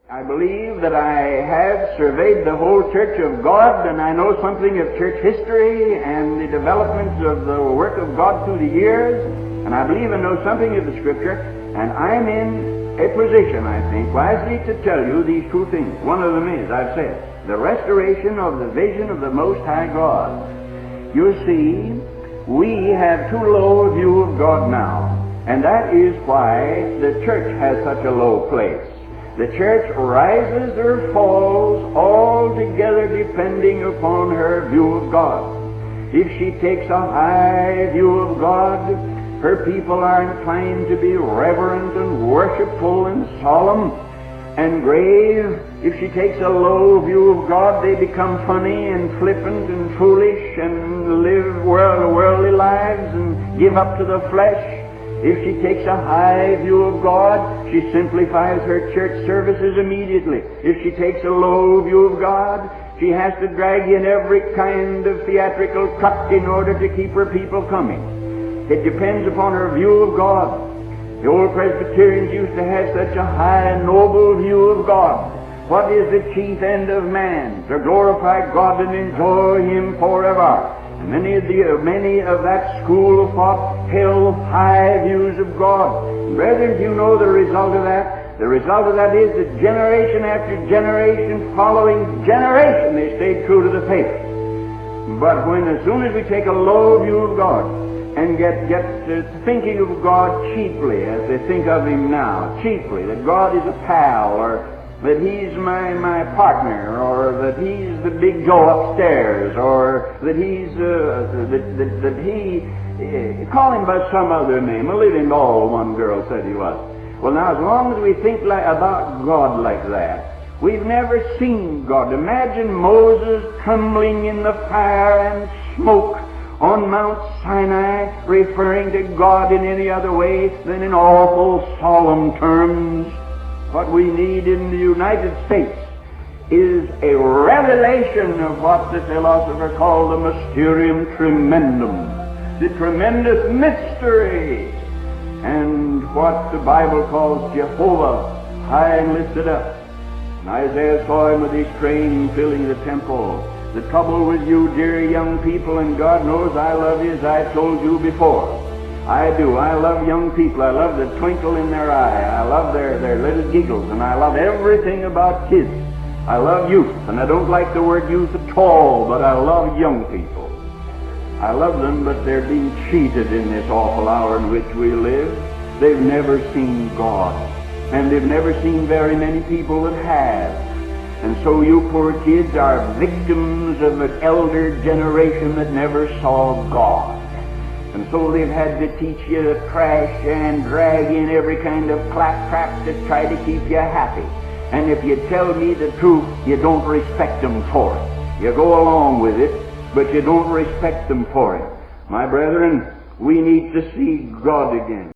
I believe that I have surveyed the whole Church of God, and I know something of church history and the developments of the work of God through the years, and I believe I know something of the Scripture, and I'm in a position, I think, wisely to tell you these two things. One of them is, I've said, the restoration of the vision of the Most High God. You see, we have too low a view of God now, and that is why the church has such a low place. The church rises or falls altogether depending upon her view of God. If she takes a high view of God, her people are inclined to be reverent and worshipful and solemn and grave. If she takes a low view of God, they become funny and flippant and foolish and live worldly lives and give up to the flesh. If she takes a high view of God, she simplifies her church services immediately. If she takes a low view of God, she has to drag in every kind of theatrical truck in order to keep her people coming. It depends upon her view of God. The old Presbyterians used to have such a high and noble view of God. What is the chief end of man? To glorify God and enjoy Him forever. And many of that school of thought held high views of God. Brethren, do you know the result of that? The result of that is that generation after generation following generation, they stayed true to the faith. But as soon as we take a low view of God and get to thinking of God cheaply, as they think of Him now, cheaply, that God is a pal, or that He's my partner, or that He's the big Joe upstairs, or that He's that He call Him by some other name. A living doll, one girl said He was. Well, now, as long as we think about God like that, we've never seen God. Imagine Moses trembling in the fire and smoke on Mount Sinai, referring to God in any other way than in awful, solemn terms. What we need in the United States is a revelation of what the philosopher called the mysterium tremendum, the tremendous mystery, and what the Bible calls Jehovah, high and lifted up. And Isaiah saw Him with His train filling the temple. The trouble with you, dear young people, and God knows I love you, as I told you before. I do. I love young people. I love the twinkle in their eye. I love their little giggles, and I love everything about kids. I love youth, and I don't like the word youth at all, but I love young people. I love them, but they're being cheated in this awful hour in which we live. They've never seen God, and they've never seen very many people that have. And so you poor kids are victims of an elder generation that never saw God. And so they've had to teach you to trash and drag in every kind of claptrap to try to keep you happy. And if you tell me the truth, you don't respect them for it. You go along with it, but you don't respect them for it. My brethren, we need to see God again.